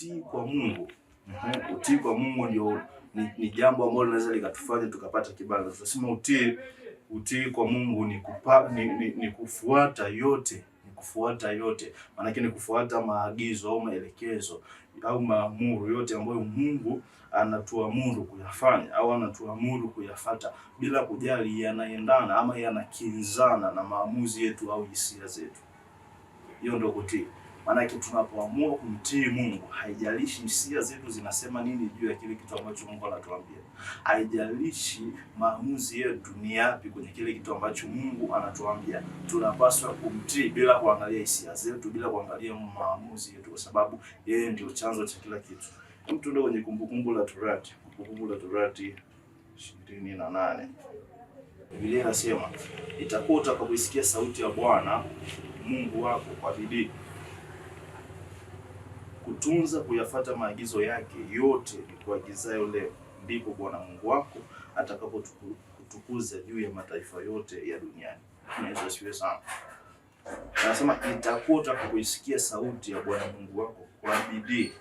utii kwa Mungu. Utii kwa Mungu ndio ni jambo ambalo linaweza likatufanya tukapata kibali. Tunasema utii kwa Mungu ni kufuata yote, kufuata yote. Maana yake ni kufuata maagizo au maelekezo au maamuru yote ambayo Mungu anatuamuru kuyafanya au anatuamuru kuyafuata, bila kujali yanaendana ama yanakinzana na maamuzi yetu au hisia zetu. Hiyo ndio kutii. Maana yake tunapoamua kumtii Mungu, haijalishi hisia zetu zinasema nini juu ya kile kitu ambacho Mungu anatuambia. Haijalishi maamuzi yetu ni yapi kwenye kile kitu ambacho Mungu anatuambia. Tunapaswa kumtii bila kuangalia hisia zetu, bila kuangalia maamuzi yetu, kwa sababu yeye ndio chanzo cha kila kitu. Mtu ndio kwenye Kumbukumbu la Torati 28. Biblia inasema, itakuwa utakapoisikia sauti ya Bwana Mungu wako kwa bidii, kutunza kuyafuata maagizo yake yote nikuagizayo leo, ndipo Bwana Mungu wako atakapokutukuza juu ya mataifa yote ya duniani. Yesu asifiwe sana. Anasema itakuwa utakapoisikia sauti ya Bwana Mungu wako kwa bidii.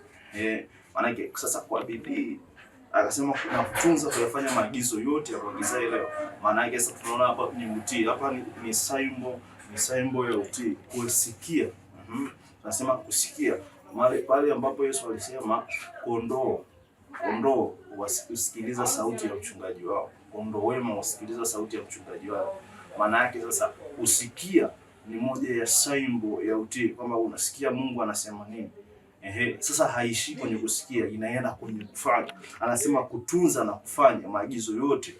Maana yake sasa kwa bidii akasema kuna kutunza kuyafanya maagizo yote ya kuagizayo leo. Maana yake sasa tunaona hapa ni utii. Hapa ni symbol ya utii, kusikia. Tunasema kusikia. Pale ambapo Yesu alisema kondoo wasikiliza sauti ya mchungaji wao. Kondoo wema wasikiliza sauti ya mchungaji wao. Maana yake sasa kusikia ni moja ya symbol ya utii, kwamba unasikia Mungu anasema nini. Sasa haishi kwenye kusikia, inaenda kwenye kufanya. Anasema kutunza na kufanya maagizo yote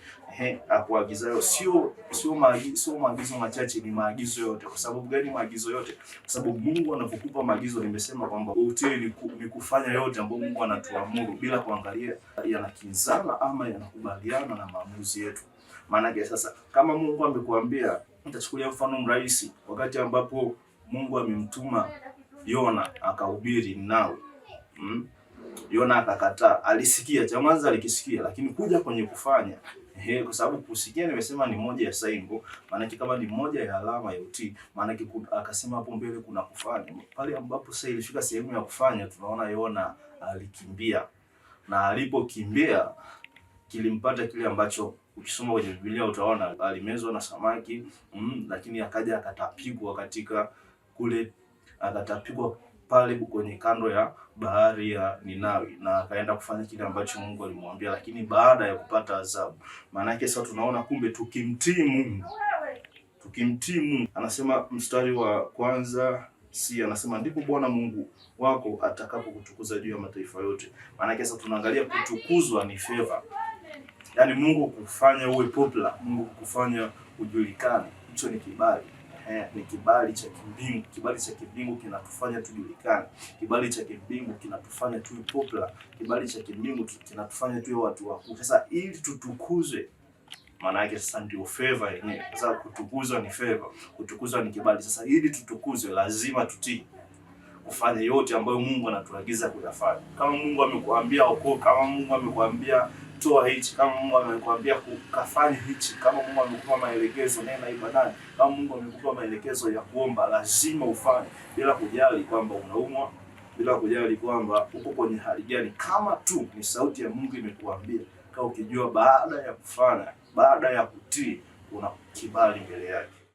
akuagizayo. Sio maagizo machache, ni maagizo yote. Kwa sababu gani maagizo yote? Kwa sababu Mungu anapokupa maagizo, nimesema kwamba utii ni kufanya yote ambayo Mungu anatuamuru bila kuangalia yanakinzana ama yanakubaliana na maamuzi yetu. Maana yake sasa kama Mungu amekuambia, nitachukulia mfano mrahisi, wakati ambapo Mungu amemtuma Yona akahubiri Ninawi. Yona akakataa. Alisikia, cha mwanzo alikisikia, lakini kuja kwenye kufanya. Kwa sababu kusikia nimesema ni moja ya symbol, maana kama ni moja ya alama ya utii, maana akasema hapo mbele kuna kufanya. Pale ambapo sasa ilifika sehemu ya kufanya, tunaona Yona alikimbia. Na alipokimbia kilimpata kile ambacho ukisoma kwenye Biblia utaona alimezwa na samaki, lakini akaja akatapigwa akatapigwa pale kwenye kando ya bahari ya Ninawi, na akaenda kufanya kile ambacho Mungu alimwambia, lakini baada ya kupata adhabu. Maana yake sasa tunaona kumbe tukimtii Mungu, anasema mstari wa kwanza anasema ndipo Bwana Mungu wako atakapokutukuza juu ya mataifa yote. Maana yake sasa tunaangalia kutukuzwa ni favor. Yaani Mungu kufanya uwe popular, Mungu kufanya ujulikane, hicho ni kibali. Ni kibali cha kimbingu. Kibali cha kimbingu kinatufanya tujulikane. Kibali cha kimbingu kinatufanya tuwe popular. Kibali cha kimbingu kinatufanya tuwe watu wakuu. Sasa ili tutukuzwe, maana yake sasa ndio favor yenyewe. Sasa kutukuzwa ni favor, kutukuzwa ni kibali. Sasa ili tutukuzwe lazima tutii, kufanya yote ambayo Mungu anatuagiza kuyafanya. Kama Mungu amekuambia okoka, kama Mungu amekuambia toa hichi, kama Mungu amekuambia kufanya hichi, kama Mungu amekupa maelekezo nenda ibadani, kama Mungu amekupa maelekezo ya kuomba, lazima ufanye, bila kujali kwamba unaumwa, bila kujali kwamba uko kwenye hali gani. Kama tu ni sauti ya Mungu imekuambia, kama ukijua baada ya kufanya, baada ya kutii, una kibali mbele yake.